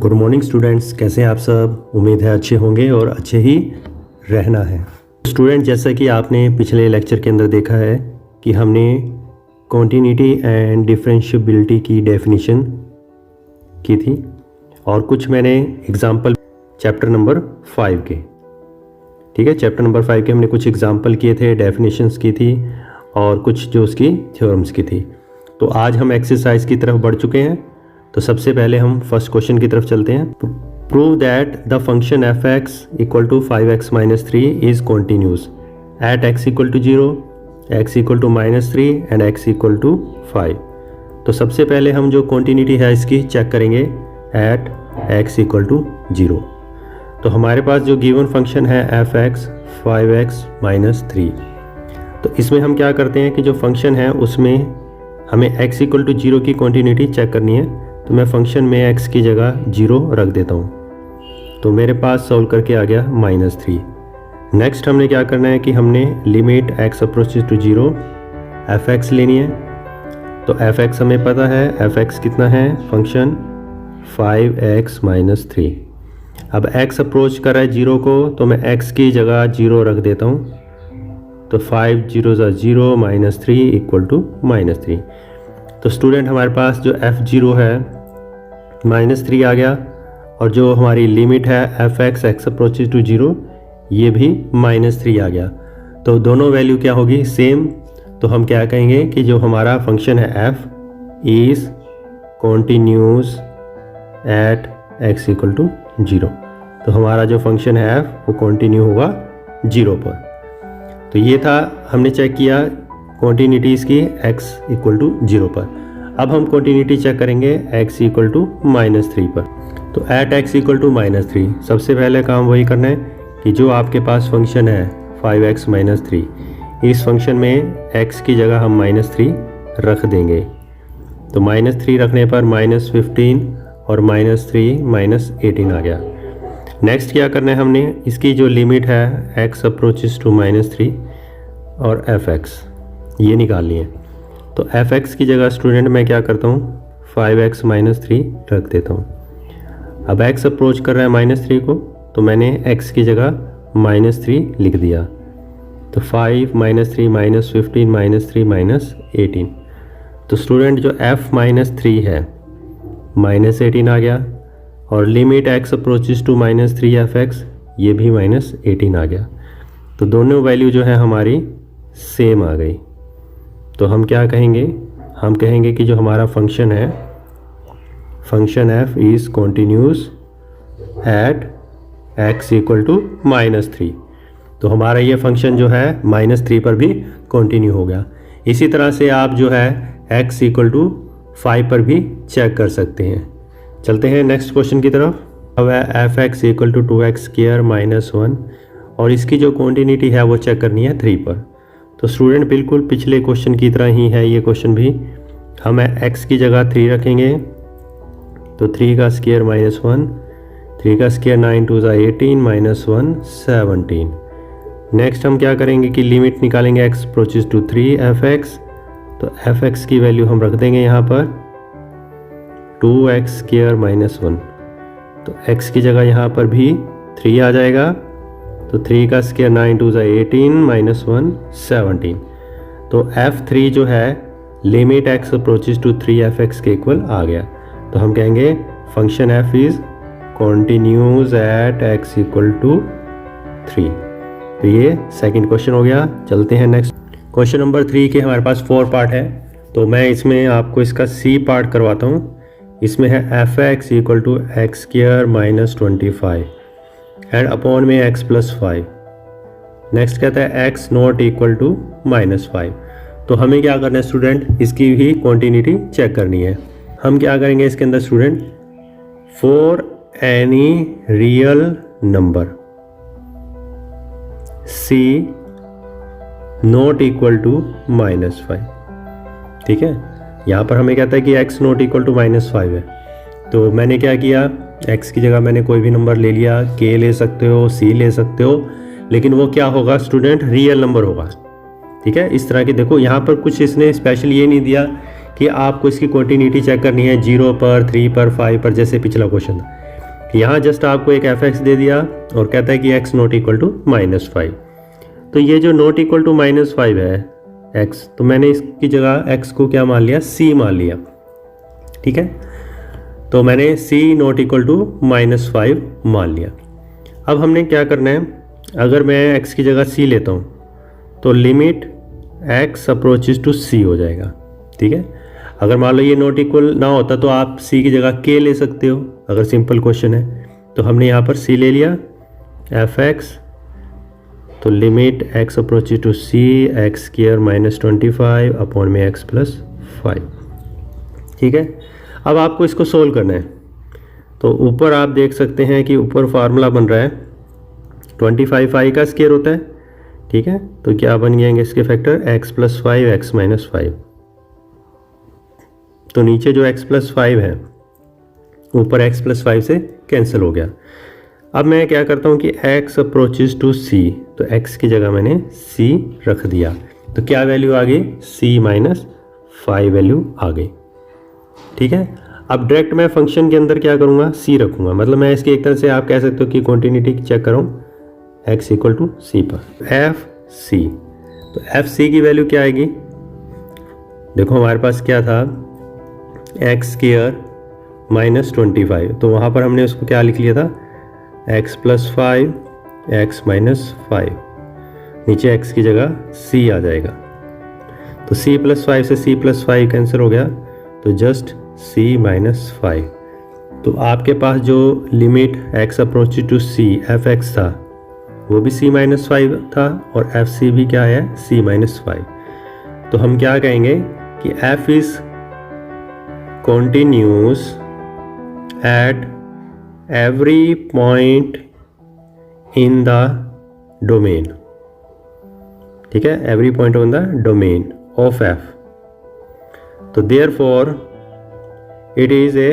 Good morning students, कैसे हैं आप सब। उम्मीद है अच्छे होंगे और अच्छे ही रहना है। स्टूडेंट, जैसा कि आपने पिछले लेक्चर के अंदर देखा है कि हमने कॉन्टिन्यूटी एंड डिफरेंशिएबिलिटी की डेफिनेशन की थी और कुछ मैंने एग्जाम्पल चैप्टर नंबर 5 के, ठीक है, चैप्टर नंबर 5 के हमने कुछ एग्जाम्पल किए थे, डेफिनेशंस की थी और कुछ जो उसकी थ्योरम्स की थी। तो आज हम एक्सरसाइज की तरफ बढ़ चुके हैं। तो सबसे पहले हम फर्स्ट क्वेश्चन की तरफ चलते हैं। Prove that the function f x equal to 5x-3 is continuous at x equal to 0, x equal to -3 and x equal to 5। तो सबसे पहले हम जो कॉन्टिन्यूटी है इसकी चेक करेंगे एट x इक्वल टू 0। तो हमारे पास जो गिवन फंक्शन है एफ एक्स 5x-3, तो इसमें हम क्या करते हैं कि जो फंक्शन है उसमें हमें x इक्वल टू 0 की कॉन्टिन्यूटी चेक करनी है। तो मैं फंक्शन में x की जगह 0 रख देता हूँ। तो मेरे पास सॉल्व करके आ गया -3। नेक्स्ट हमने क्या करना है कि हमने limit x approaches to 0 f x लेनी है। तो एफ एक्स हमें पता है, एफ एक्स कितना है फंक्शन 5x-3। अब x अप्रोच कर रहा है 0 को, तो मैं x की जगह 0 रख देता हूँ। तो 5 0 0 -3 इक्वल टू -3। तो स्टूडेंट हमारे पास जो f0 है -3 आ गया और जो हमारी लिमिट है f x x approaches to 0 ये भी -3 आ गया। तो दोनों वैल्यू क्या होगी, सेम। तो हम क्या कहेंगे कि जो हमारा फंक्शन है f is continuous at x equal to 0। तो हमारा जो फंक्शन है f वो कॉन्टिन्यू होगा 0 पर। तो ये था, हमने चेक किया कॉन्टिन्यूटीज़ की x इक्वल टू 0 पर। अब हम कॉन्टिन्यूटी चेक करेंगे x इक्वल टू -3 पर। तो एट x इक्वल टू -3 सबसे पहले काम वही करना है कि जो आपके पास फंक्शन है 5x-3, इस फंक्शन में x की जगह हम -3 रख देंगे। तो -3 रखने पर -15 और -3 -18 आ गया। नेक्स्ट क्या करना है, हमने इसकी जो लिमिट है x अप्रोचेस टू -3 और एफ एक्स ये निकालनी है। तो एफ एक्स की जगह स्टूडेंट मैं क्या करता हूँ 5x-3 रख देता हूँ। अब x अप्रोच कर रहा है -3 को, तो मैंने x की जगह -3 लिख दिया। तो 5 -3 -15 -3 -18। तो स्टूडेंट जो f -3 है -18 आ गया और limit x approaches to -3 f x ये भी -18 आ गया। तो दोनों वैल्यू जो है हमारी सेम आ गई। तो हम क्या कहेंगे, हम कहेंगे कि जो हमारा फंक्शन है function f is continuous at x equal to -3। तो हमारा ये फंक्शन जो है -3 पर भी कॉन्टिन्यू हो गया। इसी तरह से आप जो है x इक्वल टू 5 पर भी चेक कर सकते हैं। चलते हैं नेक्स्ट क्वेश्चन की तरफ। अब है f x equal to 2x² -1 और इसकी जो कॉन्टिन्यूटी है वो चेक करनी है 3 पर। तो स्टूडेंट बिल्कुल पिछले क्वेश्चन की तरह ही है ये क्वेश्चन भी। हम x की जगह 3 रखेंगे। तो 3 का स्क्वायर -1, 3 का स्क्वायर 9 2 18 -1 17। नेक्स्ट हम क्या करेंगे कि लिमिट निकालेंगे x approaches to 3 f x. तो एफ एक्स की वैल्यू हम रख देंगे यहाँ पर 2x² -1। तो x की जगह यहाँ पर भी 3 आ जाएगा। तो 3 का स्क्वायर 9 2 18 -1 17। तो f3 जो है limit x approaches to 3 f x के इक्वल आ गया। तो हम कहेंगे function f is continuous at x equal to 3। तो ये सेकंड क्वेश्चन हो गया। चलते हैं नेक्स्ट क्वेश्चन नंबर 3 के हमारे पास 4 पार्ट है। तो मैं इसमें आपको इसका C पार्ट करवाता हूँ। इसमें है f x equal to x² -25 and upon में x + 5। नेक्स्ट कहता है x नॉट इक्वल टू -5। तो हमें क्या करना है स्टूडेंट, इसकी भी कॉन्टिन्यूटी चेक करनी है। हम क्या करेंगे इसके अंदर student, for any real number c not equal to -5, ठीक है। यहाँ पर हमें कहता है कि x नॉट इक्वल टू -5 है। तो मैंने क्या किया, x की जगह मैंने कोई भी नंबर ले लिया, k ले सकते हो, c ले सकते हो, लेकिन वो क्या होगा स्टूडेंट, रियल नंबर होगा, ठीक है। इस तरह की देखो यहाँ पर कुछ इसने स्पेशल ये नहीं दिया कि आपको इसकी कॉन्टिन्यूटी चेक करनी है 0 पर, 3 पर, 5 पर, जैसे पिछला क्वेश्चन था। यहाँ जस्ट आपको एक एफ एक्स दे दिया और कहता है कि x नॉट इक्वल टू -5। तो ये जो नॉट इक्वल टू -5 है x, तो मैंने इसकी जगह x को क्या मान लिया, c मान लिया। ठीक है, तो मैंने c नॉट इक्वल टू -5 मान लिया। अब हमने क्या करना है, अगर मैं x की जगह c लेता हूँ तो limit x approaches to c हो जाएगा। ठीक है, अगर मान लो ये नॉट इक्वल ना होता तो आप c की जगह k ले सकते हो, अगर सिंपल क्वेश्चन है। तो हमने यहाँ पर c ले लिया एफ एक्स, तो limit x approaches to c x square -25 upon में x प्लस 5। ठीक है, अब आपको इसको सोल्व करना है। तो ऊपर आप देख सकते हैं कि ऊपर फार्मूला बन रहा है 25 फाइव का स्क्वायर होता है। ठीक है, तो क्या बन जाएंगे इसके factor, x plus 5 x minus 5। तो नीचे जो x प्लस 5 है ऊपर x प्लस 5 से कैंसिल हो गया। अब मैं क्या करता हूँ कि x अप्रोचेस टू c, तो x की जगह मैंने c रख दिया। तो क्या वैल्यू आ गई, c माइनस 5 वैल्यू आ गई। ठीक है, अब डायरेक्ट मैं फंक्शन के अंदर क्या करूँगा, c रखूँगा। मतलब मैं इसकी एक तरह से आप कह सकते हो कि कॉन्टिन्यूटी चेक करूँ x इक्वल टू c पर एफ सी। तो एफ सी की वैल्यू क्या आएगी, देखो हमारे पास क्या था x स्क्वायर -25, तो वहाँ पर हमने उसको क्या लिख लिया था x प्लस 5 x माइनस 5, नीचे x की जगह c आ जाएगा। तो c प्लस 5 से c प्लस 5 कैंसिल हो गया, तो जस्ट c माइनस 5। तो आपके पास जो limit x approach to c f x था वो भी c माइनस 5 था और एफ सी भी क्या है, c माइनस 5। तो हम क्या कहेंगे कि f is continuous at every point in the domain। ठीक है, every point on the domain of f। तो therefore it is a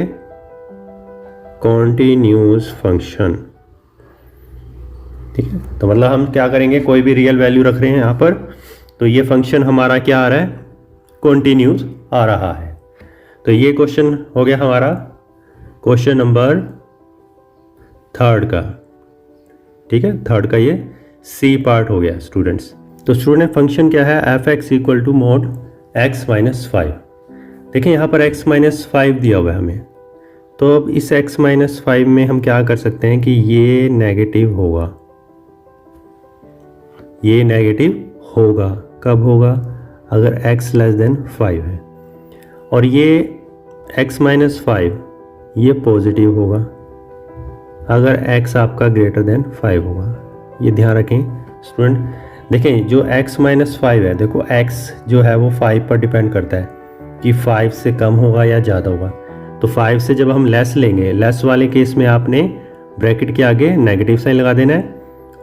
continuous function। ठीक है, तो मतलब हम क्या करेंगे, कोई भी रियल वैल्यू रख रहे हैं यहाँ पर, तो ये फंक्शन हमारा क्या आ रहा है, कॉन्टिन्यूस आ रहा है। तो ये क्वेश्चन हो गया हमारा क्वेश्चन नंबर 3 का। ठीक है, 3 का ये सी पार्ट हो गया स्टूडेंट्स। तो स्टूडेंट फंक्शन क्या है, f x equal to mod x minus 5। देखें यहाँ पर x माइनस 5 दिया हुआ है हमें, तो अब इस x माइनस 5 में हम क्या कर सकते हैं कि ये नेगेटिव होगा। ये नेगेटिव होगा कब होगा, अगर x लेस देन 5 है, और ये x माइनस 5 ये पॉजिटिव होगा अगर x आपका ग्रेटर देन 5 होगा। ये ध्यान रखें स्टूडेंट। देखें जो x माइनस 5 है, देखो x जो है वो 5 पर डिपेंड करता है कि 5 से कम होगा या ज़्यादा होगा। तो 5 से जब हम लेस लेंगे, लेस वाले केस में आपने ब्रैकेट के आगे नेगेटिव साइन लगा देना है,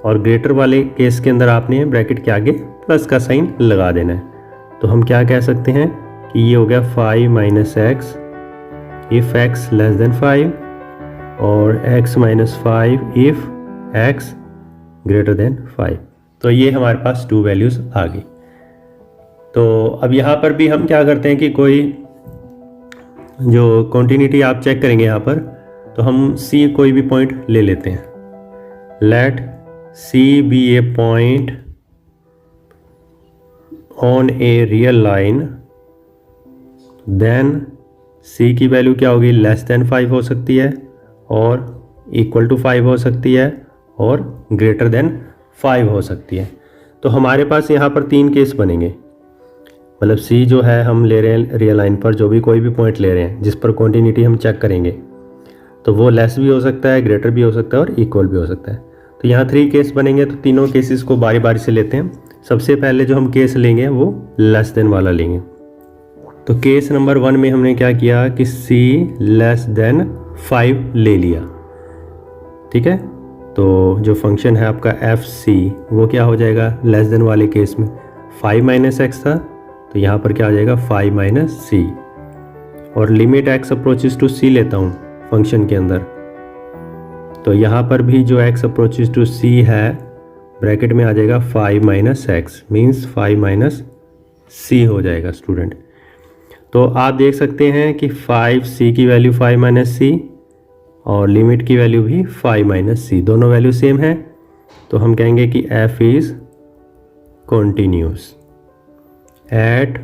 और ग्रेटर वाले केस के अंदर आपने ब्रैकेट के आगे प्लस का साइन लगा देना है। तो हम क्या कह सकते हैं कि ये हो गया 5 minus x if x less than 5 और x minus 5 if x greater than 5। तो ये हमारे पास 2 वैल्यूज़ आ गई। तो अब यहाँ पर भी हम क्या करते हैं कि कोई जो कॉन्टिन्यूटी आप चेक करेंगे यहाँ पर, तो हम C कोई भी पॉइंट ले लेते हैं। Let C be a point on a real line, then C की वैल्यू क्या होगी, लेस देन 5 हो सकती है और इक्वल टू 5 हो सकती है और ग्रेटर देन 5 हो सकती है। तो हमारे पास यहाँ पर 3 केस बनेंगे। मतलब C जो है हम ले रहे हैं रियल लाइन पर, जो भी कोई भी पॉइंट ले रहे हैं जिस पर कॉन्टिन्यूटी हम चेक करेंगे, तो वो लेस भी हो सकता है, ग्रेटर भी हो सकता है और इक्वल भी हो सकता है। तो यहाँ 3 केस बनेंगे, तो तीनों केसेस को बारी बारी से लेते हैं। सबसे पहले जो हम केस लेंगे वो लेस देन वाला लेंगे। तो केस नंबर 1 में हमने क्या किया कि C लेस देन 5 ले लिया। ठीक है, तो जो फंक्शन है आपका एफ सी वो क्या हो जाएगा, लेस देन वाले केस में 5 माइनस एक्स था, तो यहाँ पर क्या आ जाएगा 5 माइनस सी, और limit x approaches to c लेता हूँ फंक्शन के अंदर, तो यहाँ पर भी जो x अप्रोचेस टू c है ब्रैकेट में आ जाएगा 5 माइनस एक्स, मीन्स 5 माइनस सी हो जाएगा स्टूडेंट। तो आप देख सकते हैं कि 5c की वैल्यू 5 माइनस सी और लिमिट की वैल्यू भी 5 माइनस सी, दोनों वैल्यू सेम है। तो हम कहेंगे कि f is continuous at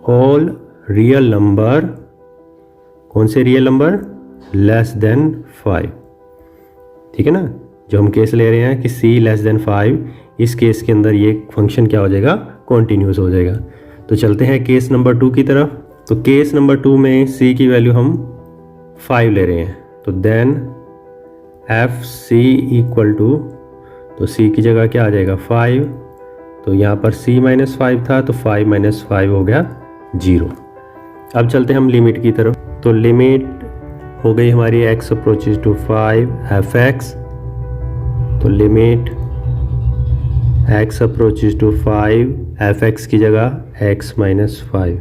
all real number, कौन से रियल नंबर, लेस देन 5। ठीक है ना, जो हम केस ले रहे हैं कि c लेस देन 5, इस केस के अंदर ये फंक्शन क्या हो जाएगा, कॉन्टीन्यूस हो जाएगा। तो चलते हैं केस नंबर 2 की तरफ। तो केस नंबर 2 में c की वैल्यू हम 5 ले रहे हैं, तो then f c equal to, तो c की जगह क्या आ जाएगा 5, तो यहाँ पर c माइनस 5 था, तो 5 माइनस 5 हो गया 0। अब चलते हैं हम लिमिट की तरफ। तो लिमिट हो गई हमारी x approaches to 5 f x, तो limit x approaches to 5 f x की जगह x माइनस 5,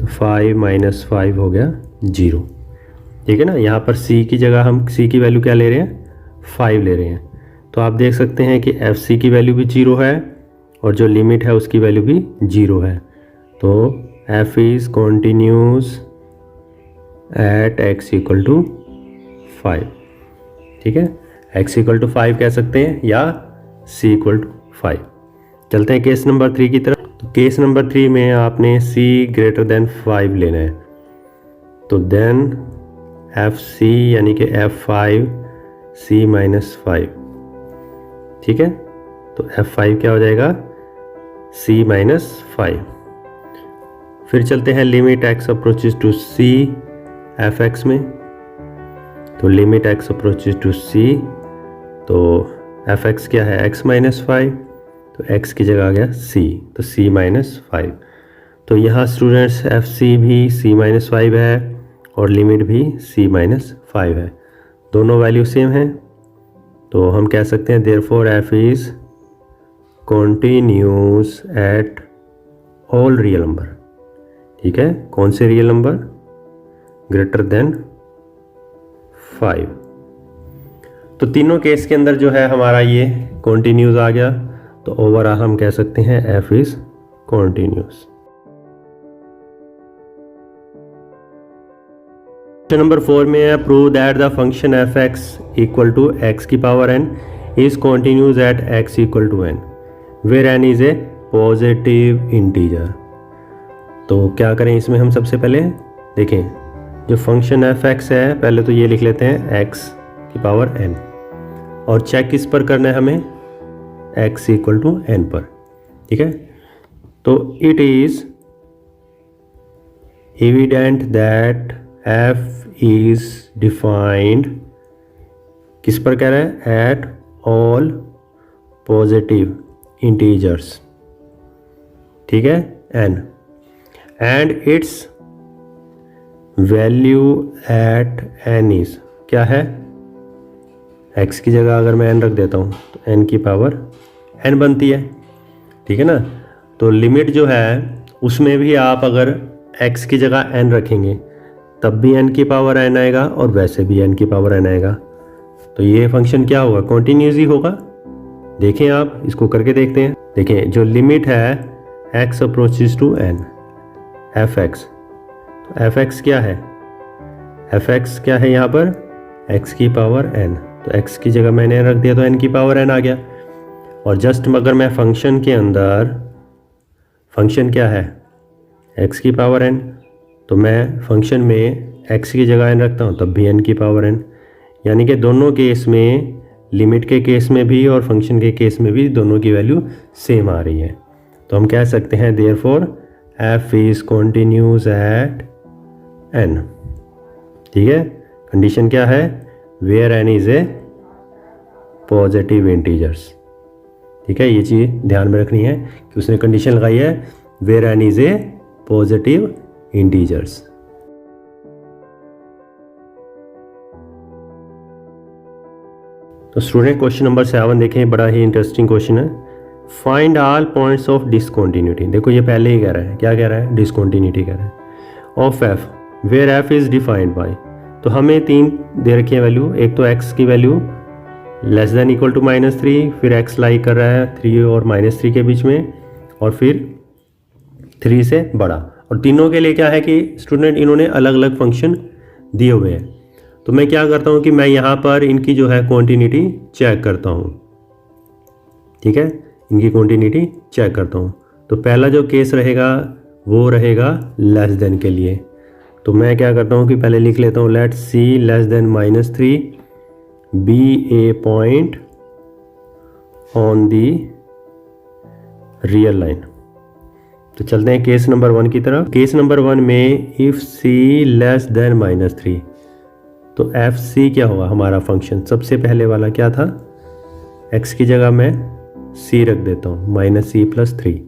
तो 5 माइनस 5 हो गया 0। ठीक है ना, यहाँ पर c की जगह हम c की वैल्यू क्या ले रहे हैं, 5 ले रहे हैं। तो आप देख सकते हैं कि एफ सी की वैल्यू भी 0 है और जो लिमिट है उसकी वैल्यू भी 0 है। तो f is continuous at x equal to 5। ठीक है, x इक्वल टू 5 कह सकते हैं या c इक्वल टू 5। चलते हैं केस नंबर 3 की तरफ। तो केस नंबर 3 में आपने c ग्रेटर देन 5 लेना है, तो देन एफ सी यानी कि f5 c माइनस 5। ठीक है, तो f5 क्या हो जाएगा, c माइनस 5। फिर चलते हैं limit x approaches to c f x में, तो limit x approaches to c, तो एफ एक्स क्या है x माइनस 5, तो x की जगह आ गया c, तो c माइनस 5। तो यहाँ स्टूडेंट्स एफ सी भी c माइनस 5 है और लिमिट भी c माइनस 5 है, दोनों वैल्यू सेम हैं। तो हम कह सकते हैं therefore f is continuous at all real number. ठीक है, कौन से रियल नंबर, ग्रेटर देन 5। तो तीनों केस के अंदर जो है हमारा ये कॉन्टीन्यूस आ गया, तो ओवरऑल हम कह सकते हैं f is continuous. Question number 4 में है prove that the function f x equal to x की power n is continuous at x equal to n where n is a positive integer. तो क्या करें इसमें, हम सबसे पहले देखें जो फंक्शन एफ एक्स है, पहले तो ये लिख लेते हैं x की पावर n, और चेक किस पर करना है हमें, x इक्वल टू n पर। ठीक है, तो it is evident that f is defined, किस पर कह रहा है, एट ऑल पॉजिटिव इंटीजर्स। ठीक है, n, and its value at n is, क्या है, x की जगह अगर मैं n रख देता हूँ तो n की पावर n बनती है। ठीक है ना, तो लिमिट जो है उसमें भी आप अगर x की जगह n रखेंगे तब भी n की पावर n आएगा और वैसे भी n की पावर n आएगा। तो ये फंक्शन क्या होगा, कॉन्टीन्यूस ही होगा। देखें आप इसको करके देखते हैं। देखें जो लिमिट है x approaches to n f x, तो एफ एक्स क्या है, एफ एक्स क्या है यहाँ पर, x की पावर n, तो x की जगह मैंने रख दिया तो n की पावर n आ गया। और जस्ट अगर मैं फंक्शन के अंदर, फंक्शन क्या है x की पावर n, तो मैं फंक्शन में x की जगह n रखता हूँ तब भी n की पावर n, यानी कि दोनों केस में, लिमिट के केस में भी और फंक्शन के केस में भी दोनों की वैल्यू सेम आ रही है। तो हम कह सकते हैं therefore f is continuous at n। ठीक है, कंडीशन क्या है, where n is a positive integers. ठीक है, ये चीज़ ध्यान में रखनी है कि उसने कंडीशन लगाई है where n is a positive integers. तो स्टूडेंट क्वेश्चन नंबर 7 देखें, बड़ा ही इंटरेस्टिंग क्वेश्चन है। Find all points of discontinuity. देखो ये पहले ही कह रहा है, क्या कह रहा है, डिसकॉन्टिन्यूटी कह रहा है। Of f where f is defined by, तो हमें 3 दे रखी है वैल्यू, एक तो x की value less than equal to -3, फिर x लाई कर रहा है 3 और -3 के बीच में, और फिर 3 से बड़ा। और तीनों के लिए क्या है कि स्टूडेंट इन्होंने अलग अलग फंक्शन दिए हुए हैं। तो मैं क्या करता हूँ कि मैं यहाँ पर इनकी जो है कॉन्टिन्यूटी चेक करता हूँ, ठीक है, इनकी कॉन्टिन्यूटी चेक करता हूँ। तो पहला जो केस रहेगा वो रहेगा लेस देन के लिए। तो मैं क्या करता हूँ कि पहले लिख लेता हूँ let c less than -3 be a point on the real line. तो चलते हैं केस नंबर 1 की तरफ। केस नंबर 1 में इफ़ सी लेस देन -3, तो एफ सी क्या होगा हमारा फंक्शन, सबसे पहले वाला क्या था, x की जगह मैं c रख देता हूँ -c+3।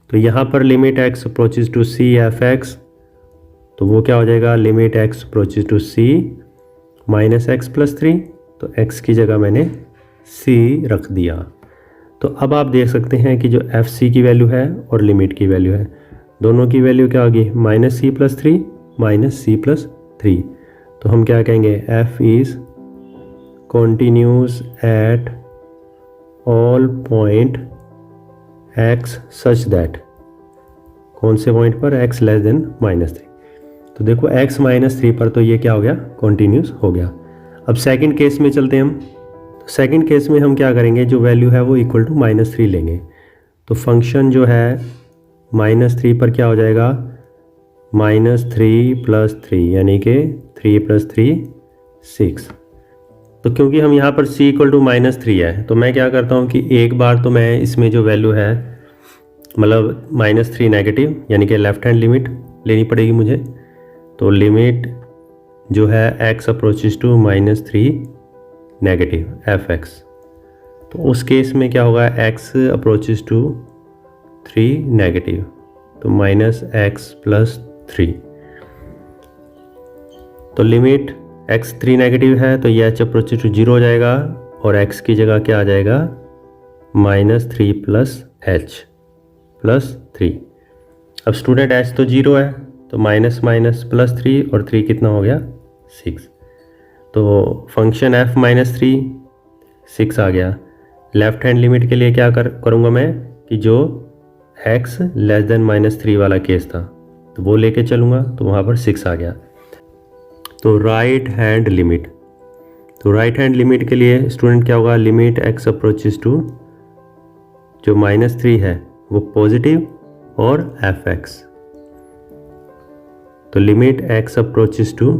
तो यहाँ पर limit x approaches to c f x, तो वो क्या हो जाएगा limit x approaches to c -x+3। तो x की जगह मैंने c रख दिया। तो अब आप देख सकते हैं कि जो एफ सी की वैल्यू है और लिमिट की वैल्यू है, दोनों की वैल्यू क्या होगी -c+3 -c+3। तो हम क्या कहेंगे f is continuous at all point x such that, कौन से पॉइंट पर x लेस देन -3। तो देखो x -3 पर तो ये क्या हो गया कॉन्टिन्यूस हो गया। अब सेकंड केस में चलते हैं हम। तो सेकंड केस में हम क्या करेंगे, जो वैल्यू है वो इक्वल टू -3 लेंगे। तो फंक्शन जो है -3 पर क्या हो जाएगा -3 + 3 यानी कि 3 + 3 6। तो क्योंकि हम यहाँ पर c इक्वल टू -3 है, तो मैं क्या करता हूँ कि एक बार तो मैं इसमें जो वैल्यू है मतलब -3 नेगेटिव यानी कि लेफ्ट हैंड लिमिट लेनी पड़ेगी मुझे। तो लिमिट जो है x approaches to -3 negative f x, तो उस केस में क्या होगा x अप्रोचेज टू 3 नेगेटिव, तो -x+3। तो लिमिट x 3 नेगेटिव है तो ये h अप्रोचेज टू 0 हो जाएगा और x की जगह क्या आ जाएगा -3 + h+3। अब स्टूडेंट h तो 0 है तो -+3 और 3 कितना हो गया 6। तो फंक्शन f -3 6 आ गया। लेफ्ट हैंड लिमिट के लिए क्या करूँगा मैं कि जो x लेस देन -3 वाला केस था तो वो लेके चलूँगा, तो वहाँ पर 6 आ गया। तो राइट हैंड लिमिट, तो राइट हैंड लिमिट के लिए स्टूडेंट क्या होगा लिमिट x अप्रोचेज टू जो -3 है वो पॉजिटिव और एफ एक्स। तो limit x approaches to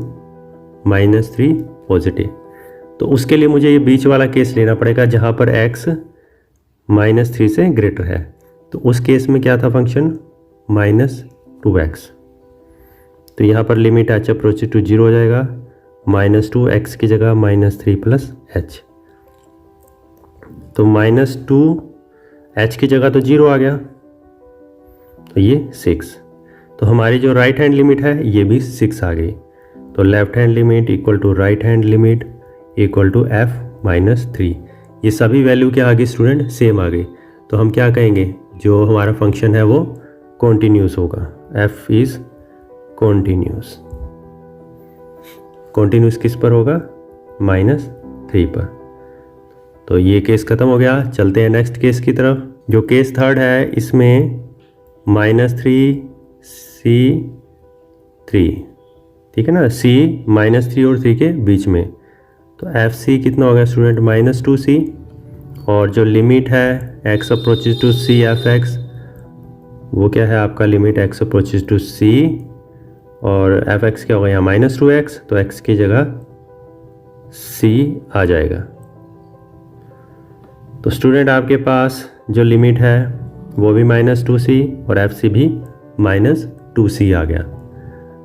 -3 positive, तो उसके लिए मुझे ये बीच वाला केस लेना पड़ेगा जहाँ पर x -3 से ग्रेटर है। तो उस केस में क्या था फंक्शन -2x। तो यहाँ पर लिमिट h अप्रोचेज टू 0 हो जाएगा, -2x की जगह -3 + h। तो -2h की जगह तो 0 आ गया, तो ये 6। तो हमारी जो राइट हैंड लिमिट है ये भी 6 आ गई। तो left hand limit equal to right hand limit equal to f -3। ये सभी वैल्यू क्या आ गई स्टूडेंट सेम आ गई। तो हम क्या कहेंगे जो हमारा फंक्शन है वो कॉन्टीन्यूस होगा, f इज़ कॉन्टीन्यूस। कॉन्टीन्यूस किस पर होगा -3 पर। तो ये केस ख़त्म हो गया। चलते हैं नेक्स्ट केस की तरफ। जो केस थर्ड है इसमें -3 C3, ठीक है ना, c -3 और 3 के बीच में। तो एफ सी कितना हो गया स्टूडेंट -2c, और जो लिमिट है x approaches to c f x वो क्या है आपका limit x approaches to c, और एफ एक्स क्या होगा यहाँ -2x, तो x की जगह c आ जाएगा। तो स्टूडेंट आपके पास जो लिमिट है वो भी -2c और एफ सी भी -2c आ गया।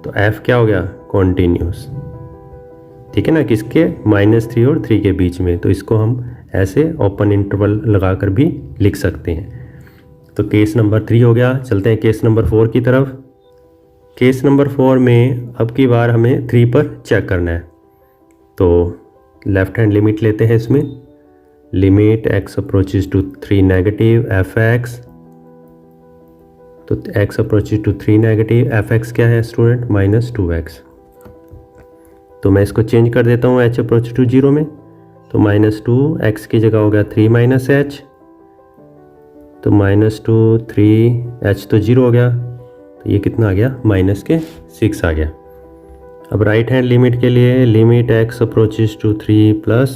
तो f क्या हो गया कॉन्टीन्यूस, ठीक है ना, किसके -3 और 3 के बीच में। तो इसको हम ऐसे ओपन इंटरवल लगाकर भी लिख सकते हैं। तो केस नंबर 3 हो गया। चलते हैं केस नंबर 4 की तरफ। केस नंबर 4 में अब की बार हमें 3 पर चेक करना है। तो लेफ्ट हैंड लिमिट लेते हैं इसमें, limit x approaches to 3 negative f x. तो x approaches to 3 negative f x क्या है स्टूडेंट -2x। तो मैं इसको चेंज कर देता हूँ h अप्रोच टू 0 में। तो -2x की जगह हो गया 3 - h, तो -2 3 h तो 0 हो गया, तो ये कितना आ गया -6 आ गया। अब राइट हैंड लिमिट के लिए limit x approaches to 3 plus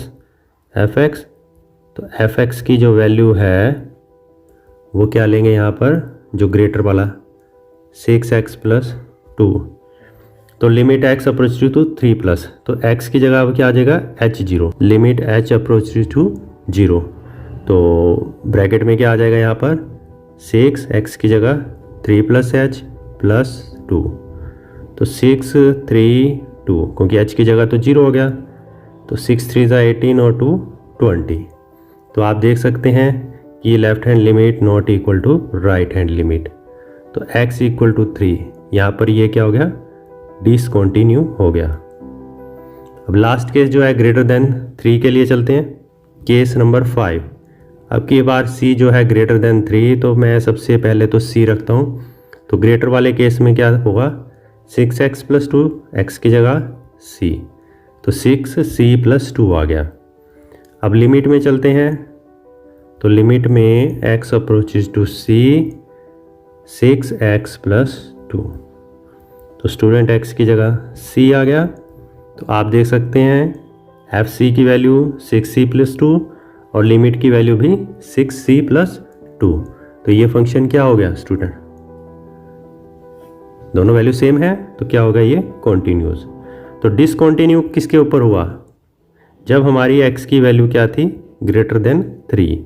f x, तो एफ एक्स की जो वैल्यू है वो क्या लेंगे यहाँ पर, जो ग्रेटर वाला 6x प्लस 2, तो limit x approach to 3 plus, तो x की जगह अब क्या आ जाएगा h0, limit h approach to 0, तो ब्रैकेट में क्या आ जाएगा यहाँ पर 6x की जगह 3 प्लस h प्लस 2, तो 6 3 2, क्योंकि h की जगह तो 0 हो गया, तो 6 3 18 और 2 20। तो आप देख सकते हैं कि ये left hand limit not equal to right hand limit, तो x इक्वल टू 3, यहाँ पर ये क्या हो गया डिसकंटिन्यू हो गया। अब लास्ट केस जो है ग्रेटर देन 3 के लिए चलते हैं, केस नंबर 5। अब की बार c जो है ग्रेटर देन 3, तो मैं सबसे पहले तो c रखता हूँ, तो ग्रेटर वाले केस में क्या होगा 6x प्लस 2, x की जगह c, तो 6c प्लस 2 आ गया। अब लिमिट में चलते हैं, तो लिमिट में x approaches to c 6x plus 2, तो स्टूडेंट x की जगह c आ गया। तो आप देख सकते हैं fc की वैल्यू 6c प्लस 2 और लिमिट की वैल्यू भी 6c प्लस 2, तो ये फंक्शन क्या हो गया स्टूडेंट, दोनों वैल्यू सेम है, तो क्या होगा ये कॉन्टिन्यूस। तो डिसकंटिन्यू किसके ऊपर हुआ, जब हमारी x की वैल्यू क्या थी ग्रेटर देन 3,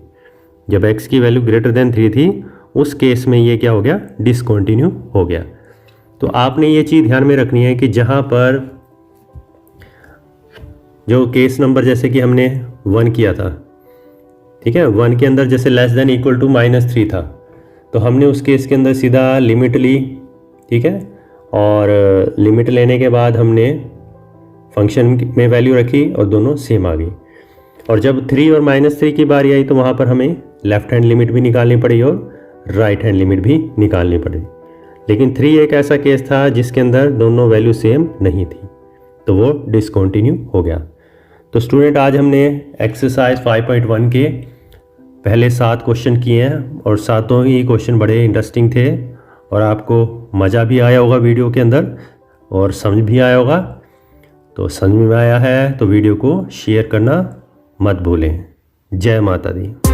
जब x की वैल्यू ग्रेटर देन 3 थी उस केस में ये क्या हो गया डिसकंटिन्यू हो गया। तो आपने ये चीज़ ध्यान में रखनी है कि जहाँ पर जो केस नंबर जैसे कि हमने 1 किया था, ठीक है, 1 के अंदर जैसे लेस देन इक्वल टू -3 था, तो हमने उस केस के अंदर सीधा लिमिट ली, ठीक है, और लिमिट लेने के बाद हमने फंक्शन में वैल्यू रखी और दोनों सेम आ गई। और जब 3 और -3 की बारी आई तो वहाँ पर हमें लेफ्ट हैंड लिमिट भी निकालनी पड़ी और राइट हैंड लिमिट भी निकालनी पड़ी, लेकिन 3 एक ऐसा केस था जिसके अंदर दोनों वैल्यू सेम नहीं थी, तो वो डिसकंटिन्यू हो गया। तो स्टूडेंट आज हमने एक्सरसाइज 5.1 के पहले 7 क्वेश्चन किए हैं और सातों ही क्वेश्चन बड़े इंटरेस्टिंग थे और आपको मज़ा भी आया होगा वीडियो के अंदर और समझ भी आया होगा। तो समझ में आया है तो वीडियो को शेयर करना मत भूलें। जय माता दी।